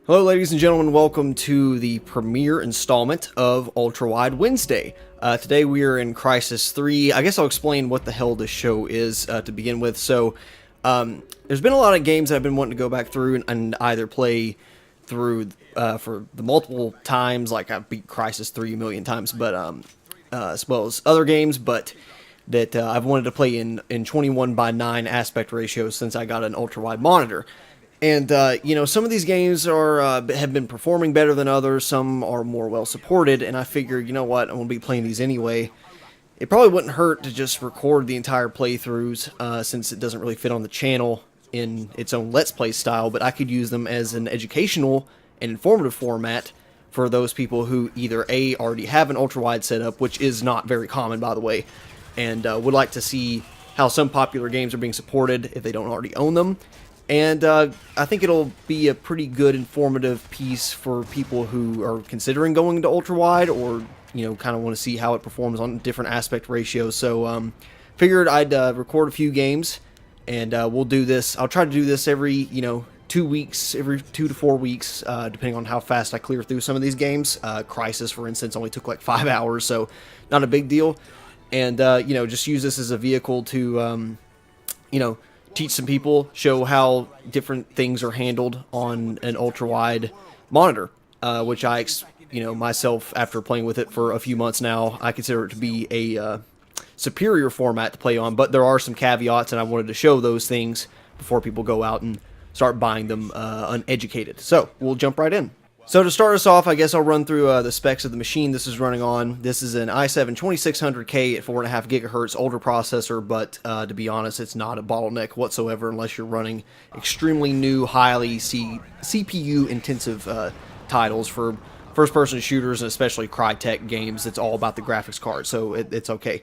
Hello ladies and gentlemen, welcome to the premiere installment of UltraWide Wednesday. Today we are in CRYSIS 3. I guess I'll explain what the hell this show is to begin with. So, there's been a lot of games I've been wanting to go back through and either play through for the multiple times, like I've beat CRYSIS 3 a million times, but as well as other games, but that I've wanted to play in 21:9 aspect ratio since I got an ultra-wide monitor. And, some of these games are have been performing better than others, some are more well supported, and I figured, you know what, I'm going to be playing these anyway. It probably wouldn't hurt to just record the entire playthroughs, since it doesn't really fit on the channel in its own Let's Play style, but I could use them as an educational and informative format for those people who either A, already have an ultra-wide setup, which is not very common, by the way, and would like to see how some popular games are being supported if they don't already own them. And I think it'll be a pretty good informative piece for people who are considering going to ultra-wide or, kind of want to see how it performs on different aspect ratios. So, figured I'd record a few games, and we'll do this. I'll try to do this every, 2 weeks, every 2 to 4 weeks, depending on how fast I clear through some of these games. CRYSIS, for instance, only took like 5 hours, so not a big deal. And, just use this as a vehicle to, teach some people, show how different things are handled on an ultra-wide monitor, which myself, after playing with it for a few months now, I consider it to be a superior format to play on, but there are some caveats, and I wanted to show those things before people go out and start buying them uneducated. So, we'll jump right in. So to start us off, I guess I'll run through the specs of the machine this is running on. This is an i7 2600K at 4.5 gigahertz older processor, but to be honest, it's not a bottleneck whatsoever unless you're running extremely new, highly CPU-intensive titles for first-person shooters and especially CRYTEK games. It's all about the graphics card, so it's okay.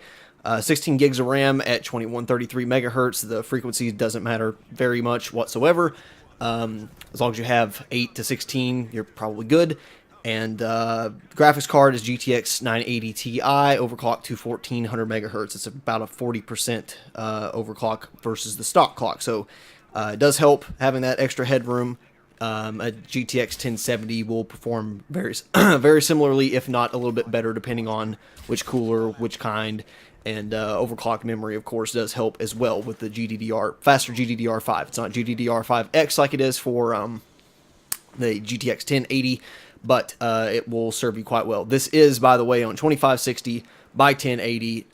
16 gigs of RAM at 2133 megahertz. The frequency doesn't matter very much whatsoever. As long as you have 8 to 16, you're probably good. And graphics card is GTX 980 Ti, overclock to 1400 megahertz. It's about a 40% overclock versus the stock clock. So it does help having that extra headroom. A GTX 1070 will perform very similarly, if not a little bit better, depending on which cooler, which kind. And overclocked memory, of course, does help as well with the faster GDDR5. It's not GDDR5X like it is for the GTX 1080, but it will serve you quite well. This is, by the way, on 2560 by 1080,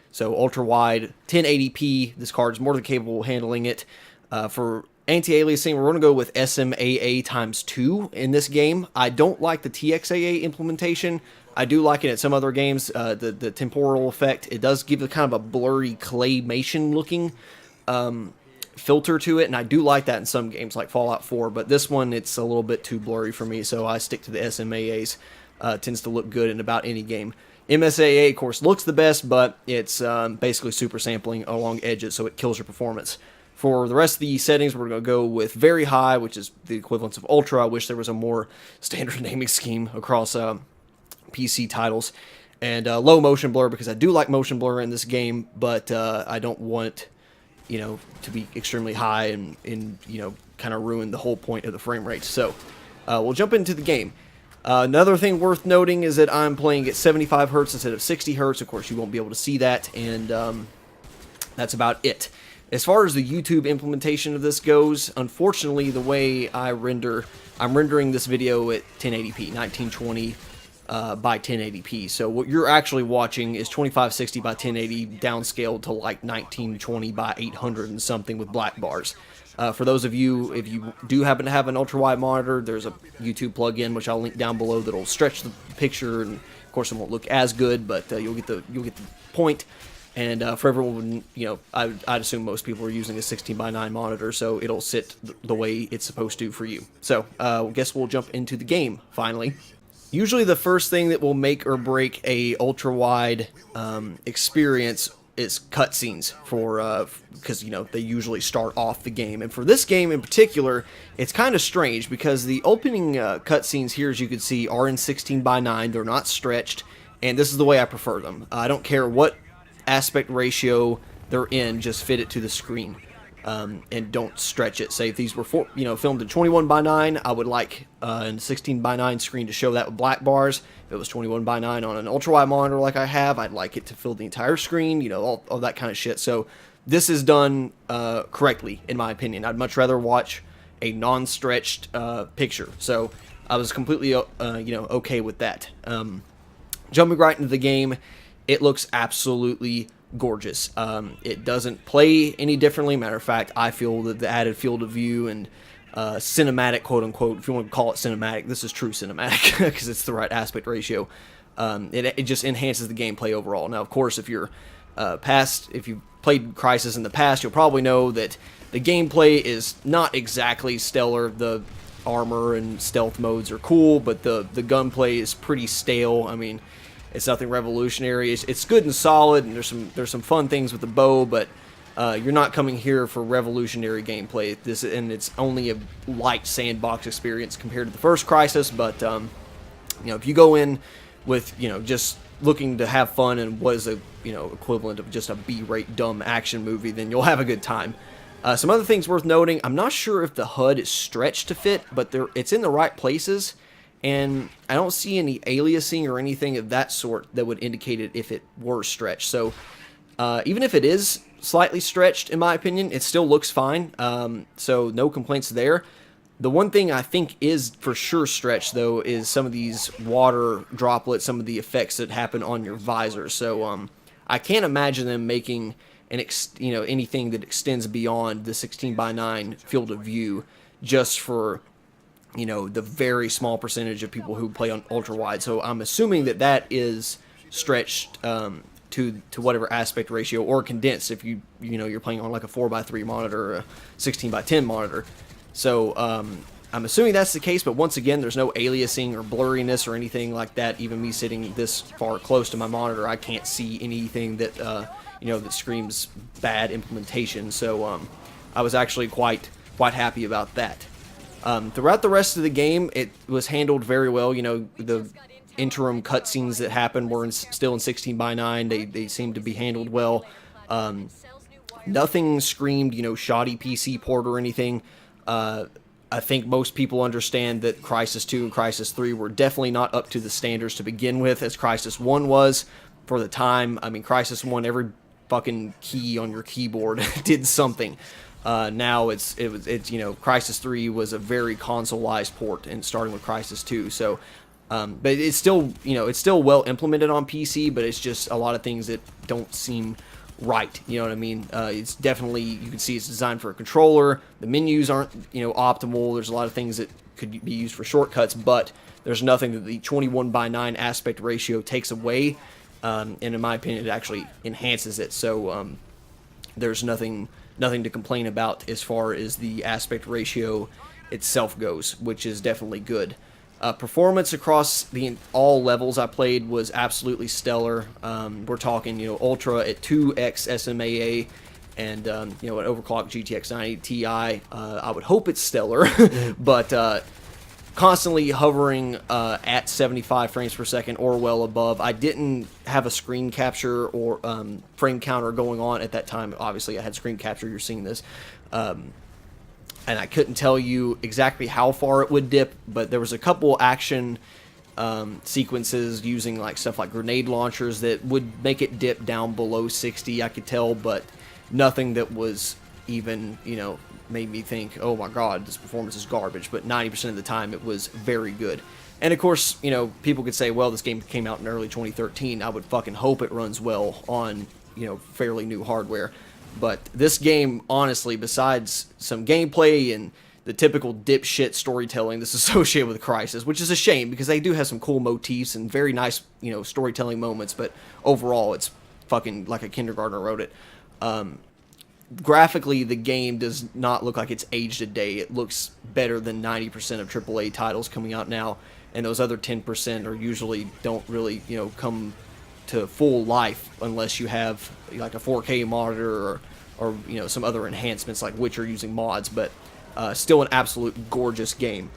so ultra-wide 1080p. This card is more than capable of handling it. For anti-aliasing, we're going to go with SMAA times 2 in this game. I don't like the TXAA implementation. I do like it at some other games, the temporal effect. It does give a kind of a blurry claymation looking filter to it, and I do like that in some games like Fallout 4, but this one, it's a little bit too blurry for me, so I stick to the SMAAs. Tends to look good in about any game. MSAA, of course, looks the best, but it's basically super sampling along edges, so it kills your performance. For the rest of the settings, we're going to go with very high, which is the equivalent of ultra. I wish there was a more standard naming scheme across PC titles, and low motion blur, because I do like motion blur in this game, but I don't want to be extremely high and kind of ruin the whole point of the frame rate. So we'll jump into the game. Another thing worth noting is that I'm playing at 75 hertz instead of 60 hertz. Of course, you won't be able to see that, and that's about it. As far as the YouTube implementation of this goes, unfortunately, the way I'm rendering this video at 1080p, 1920 by 1080p. So what you're actually watching is 2560 by 1080 downscaled to like 1920 by 800 and something with black bars. For those of you, if you do happen to have an ultra-wide monitor, there's a YouTube plugin which I'll link down below that'll stretch the picture, and of course it won't look as good, but you'll get the point. And for everyone, I'd assume most people are using a 16:9 monitor, so it'll sit the way it's supposed to for you. So I guess we'll jump into the game finally. Usually the first thing that will make or break a ultra-wide experience is cutscenes, because they usually start off the game. And for this game in particular, it's kind of strange because the opening cutscenes here, as you can see, are in 16:9. They're not stretched, and this is the way I prefer them. I don't care what aspect ratio they're in, just fit it to the screen. and don't stretch it. Say if these were filmed in 21:9, I would like a 16:9 screen to show that with black bars. If it was 21:9 on an ultra-wide monitor like I have, I'd like it to fill the entire screen, all that kind of shit. So this is done correctly, in my opinion. I'd much rather watch a non-stretched picture. So I was completely okay with that. Jumping right into the game, it looks absolutely gorgeous. It doesn't play any differently. Matter of fact, I feel that the added field of view and cinematic, quote unquote, if you want to call it cinematic, this is true cinematic because it's the right aspect ratio. It just enhances the gameplay overall. Now, of course, if you've played CRYSIS in the past, you'll probably know that the gameplay is not exactly stellar. The armor and stealth modes are cool, but the gunplay is pretty stale. I mean, it's nothing revolutionary. It's good and solid, and there's some fun things with the bow, but you're not coming here for revolutionary gameplay. And it's only a light sandbox experience compared to the first CRYSIS. But if you go in with just looking to have fun and what is a equivalent of just a B-rate dumb action movie, then you'll have a good time. Some other things worth noting: I'm not sure if the HUD is stretched to fit, but it's in the right places. And I don't see any aliasing or anything of that sort that would indicate it if it were stretched. So even if it is slightly stretched, in my opinion, it still looks fine. So no complaints there. The one thing I think is for sure stretched, though, is some of these water droplets, some of the effects that happen on your visor. So I can't imagine them making anything that extends beyond the 16:9 field of view just for the very small percentage of people who play on ultra-wide. So I'm assuming that is stretched to whatever aspect ratio, or condensed if you're playing on like a 4:3 monitor or a 16:10 monitor. So I'm assuming that's the case, but once again, there's no aliasing or blurriness or anything like that. Even me sitting this far close to my monitor, I can't see anything that that screams bad implementation. So I was actually quite happy about that. Throughout the rest of the game, it was handled very well. The interim cutscenes that happened were still in 16:9. They seemed to be handled well. Nothing screamed, shoddy PC port or anything. I think most people understand that CRYSIS 2 and CRYSIS 3 were definitely not up to the standards to begin with, as CRYSIS 1 was for the time. I mean, CRYSIS 1, every fucking key on your keyboard did something. Now it's CRYSIS 3 was a very consoleized port, and starting with CRYSIS 2. So, but it's still it's still well implemented on PC, but it's just a lot of things that don't seem right. You know what I mean? It's definitely, you can see it's designed for a controller. The menus aren't optimal. There's a lot of things that could be used for shortcuts, but there's nothing that the 21:9 aspect ratio takes away. And in my opinion, it actually enhances it. So there's nothing to complain about as far as the aspect ratio itself goes, which is definitely good. Performance across all levels I played was absolutely stellar. We're talking ultra at 2x SMAA and an overclocked GTX 980 Ti. I would hope it's stellar, but constantly hovering at 75 frames per second or well above. I didn't have a screen capture or frame counter going on at that time. Obviously, I had screen capture. You're seeing this. And I couldn't tell you exactly how far it would dip, but there was a couple action sequences using stuff like grenade launchers that would make it dip down below 60, I could tell, but nothing that was even, made me think, oh my god, this performance is garbage. But 90% of the time, it was very good. And of course, people could say, well, this game came out in early 2013. I would fucking hope it runs well on, fairly new hardware. But this game, honestly, besides some gameplay and the typical dipshit storytelling that's associated with CRYSIS, which is a shame because they do have some cool motifs and very nice, storytelling moments, but overall, it's fucking like a kindergartner wrote it. Graphically, the game does not look like it's aged a day. It looks better than 90% of AAA titles coming out now, and those other 10% are usually don't really, come to full life unless you have like a 4K monitor or some other enhancements like Witcher using mods, but still an absolute gorgeous game.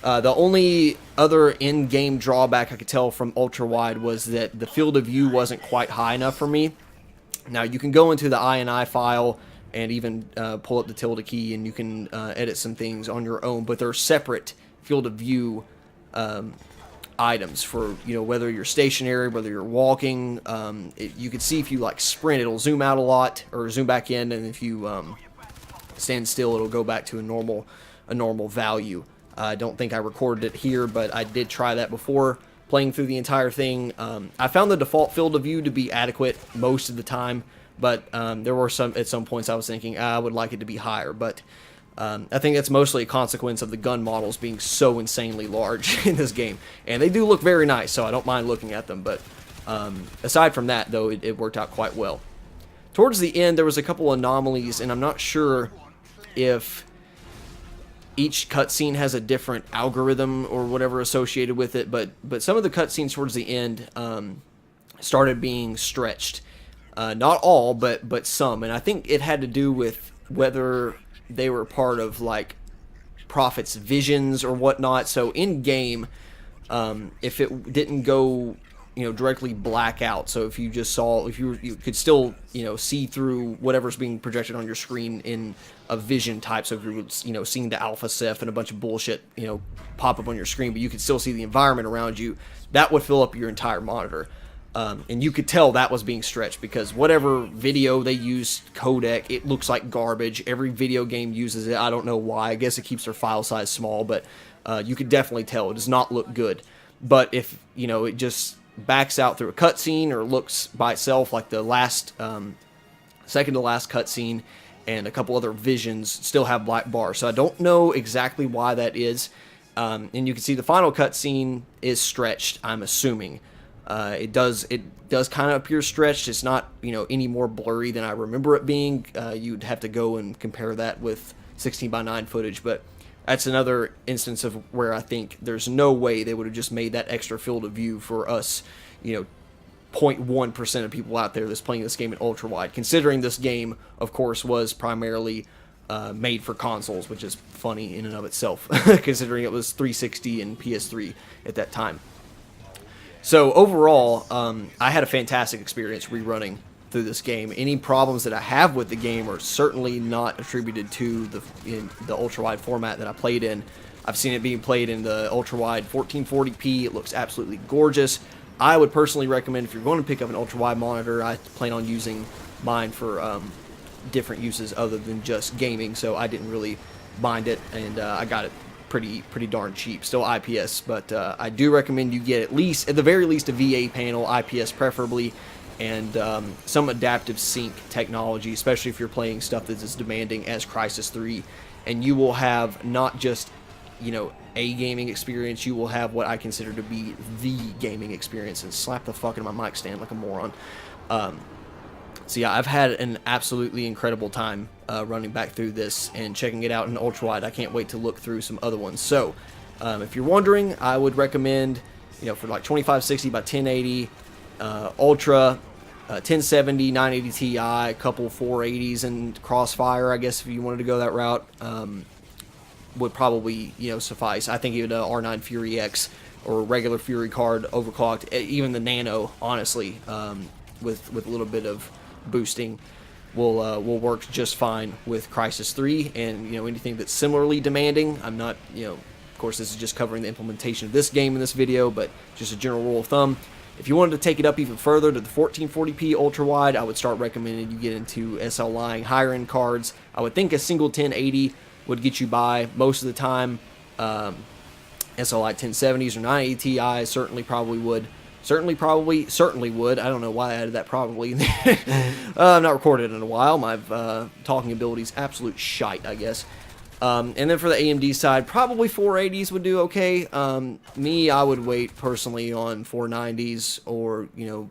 The only other in-game drawback I could tell from UltraWide was that the field of view wasn't quite high enough for me. Now you can go into the INI file and even pull up the tilde key, and you can edit some things on your own. But they're separate field of view items for, you know, whether you're stationary, whether you're walking. You can see if you like sprint, it'll zoom out a lot or zoom back in, and if you stand still, it'll go back to a normal value. I don't think I recorded it here, but I did try that before playing through the entire thing. I found the default field of view to be adequate most of the time, but there were at some points I was thinking I would like it to be higher, but I think that's mostly a consequence of the gun models being so insanely large in this game, and they do look very nice, so I don't mind looking at them, but aside from that, though, it worked out quite well. Towards the end, there was a couple anomalies, and I'm not sure if each cutscene has a different algorithm or whatever associated with it, but some of the cutscenes towards the end started being stretched. Not all, but some, and I think it had to do with whether they were part of like Prophet's visions or whatnot. So in game, if it didn't go, you know, directly black out, so if you just saw, if you could still, you know, see through whatever's being projected on your screen in a vision type, so if you were, you know, seeing the alpha ceph and a bunch of bullshit, you know, pop up on your screen, but you could still see the environment around you, that would fill up your entire monitor. And you could tell that was being stretched because whatever video they used, codec, it looks like garbage. Every video game uses it. I don't know why. I guess it keeps their file size small, but you could definitely tell it does not look good. But if, you know, it just backs out through a cutscene or looks by itself, like the last, second to last cutscene and a couple other visions still have black bars. So I don't know exactly why that is. And you can see the final cutscene is stretched, I'm assuming. It does kind of appear stretched. It's not, you know, any more blurry than I remember it being. You'd have to go and compare that with 16:9 footage, but that's another instance of where I think there's no way they would have just made that extra field of view for us, you know, 0.1% of people out there that's playing this game in ultra-wide, considering this game, of course, was primarily made for consoles, which is funny in and of itself, considering it was 360 and PS3 at that time. So overall, I had a fantastic experience rerunning through this game. Any problems that I have with the game are certainly not attributed to the ultra-wide format that I played in. I've seen it being played in the ultra-wide 1440p. It looks absolutely gorgeous. I would personally recommend, if you're going to pick up an ultra-wide monitor, I plan on using mine for different uses other than just gaming, so I didn't really mind it, and I got it pretty darn cheap. Still IPS, but I do recommend you get at the very least a VA panel, IPS preferably, and some adaptive sync technology, especially if you're playing stuff that's as demanding as CRYSIS 3, and you will have not just, you know, a gaming experience, you will have what I consider to be the gaming experience. And slap the fuck into my mic stand like a moron. So yeah, I've had an absolutely incredible time running back through this and checking it out in ultra-wide. I can't wait to look through some other ones. So if you're wondering, I would recommend, you know, for like 2560 by 1080, Ultra, 1070, 980 Ti, a couple 480s and Crossfire, I guess, if you wanted to go that route, would probably, you know, suffice. I think even an R9 Fury X or a regular Fury card overclocked, even the Nano, honestly, with a little bit of boosting, will work just fine with CRYSIS 3, and, you know, anything that's similarly demanding. I'm not, you know, of course this is just covering the implementation of this game in this video, but just a general rule of thumb. If you wanted to take it up even further to the 1440p ultra-wide, I would start recommending you get into SLI higher-end cards. I would think a single 1080 would get you by most of the time. SLI 1070s or 980 Ti certainly would. I don't know why I added that probably in there. I've not recorded in a while. My talking ability's absolute shite, I guess. And then for the AMD side, probably 480s would do okay. I would wait personally on 490s, or, you know,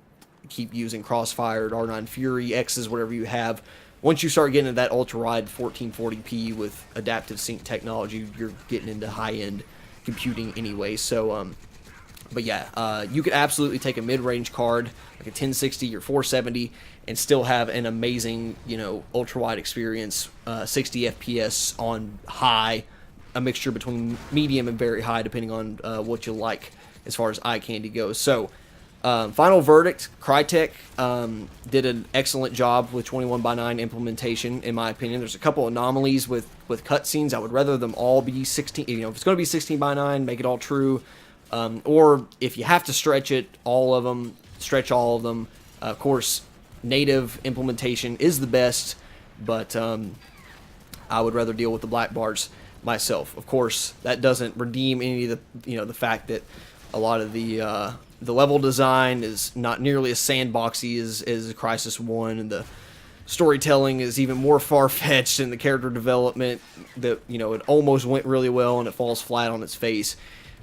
keep using Crossfire, R9 Fury, X's, whatever you have. Once you start getting into that ultra-wide 1440p with adaptive sync technology, you're getting into high-end computing anyway. So, but yeah, you could absolutely take a mid-range card, like a 1060 or 470, and still have an amazing, you know, ultra-wide experience, 60 FPS on high, a mixture between medium and very high, depending on what you like as far as eye candy goes. So, Final verdict, CRYTEK did an excellent job with 21:9 implementation, in my opinion. There's a couple anomalies with cutscenes. I would rather them all be 16. You know, if it's going to be 16:9, make it all true. Or if you have to stretch it, all of them, stretch all of them. Of course, native implementation is the best, but I would rather deal with the black bars myself. Of course, that doesn't redeem any of the the fact that a lot of the level design is not nearly as sandboxy as CRYSIS 1, and the storytelling is even more far-fetched, and the character development that it almost went really well and it falls flat on its face.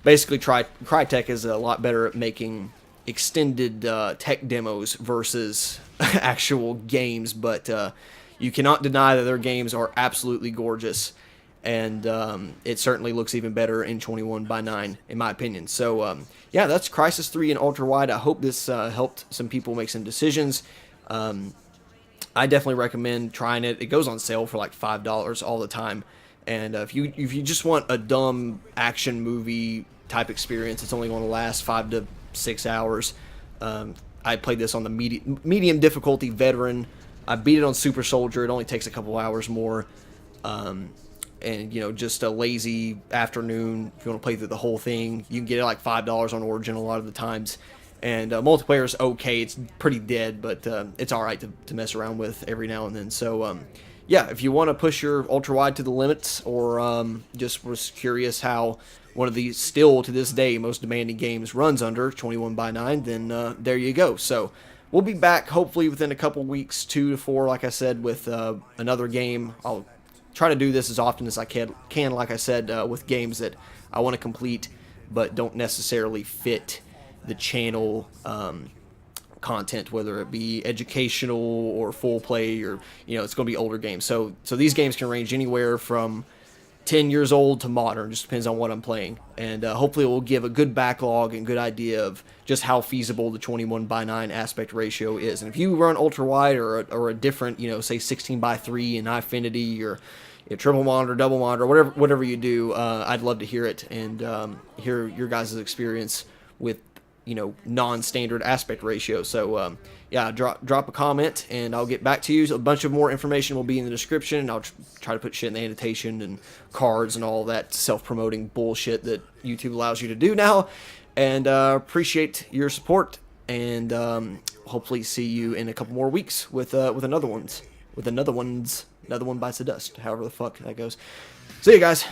Basically, CRYTEK is a lot better at making extended tech demos versus actual games, but you cannot deny that their games are absolutely gorgeous, and it certainly looks even better in 21:9, in my opinion. So, yeah, that's CRYSIS 3 and UltraWide. I hope this helped some people make some decisions. I definitely recommend trying it. It goes on sale for like $5 all the time. And if you just want a dumb action movie type experience, it's only going to last 5 to 6 hours. I played this on the medium difficulty veteran. I beat it on Super Soldier. It only takes a couple hours more. And just a lazy afternoon. If you want to play through the whole thing, you can get it like $5 on Origin a lot of the times. And multiplayer is okay. It's pretty dead, but it's all right to mess around with every now and then. So, yeah, if you want to push your ultra-wide to the limits, or just was curious how one of these, still to this day, most demanding games runs under 21:9, then there you go. So we'll be back hopefully within a couple weeks, 2 to 4, like I said, with another game. I'll try to do this as often as I can, like I said, with games that I want to complete but don't necessarily fit the channel content, whether it be educational or full play, or it's going to be older games. So these games can range anywhere from 10 years old to modern. Just depends on what I'm playing, and hopefully it will give a good backlog and good idea of just how feasible the 21:9 aspect ratio is. And if you run ultra wide or a different, say 16:3 in Eyefinity, or triple monitor, double monitor, whatever you do, I'd love to hear it and hear your guys' experience with non-standard aspect ratio. So yeah, drop a comment and I'll get back to you. A bunch of more information will be in the description, and I'll try to put shit in the annotation and cards and all that self-promoting bullshit that YouTube allows you to do now. And appreciate your support, and hopefully see you in a couple more weeks with another one bites the dust, however the fuck that goes. See you guys.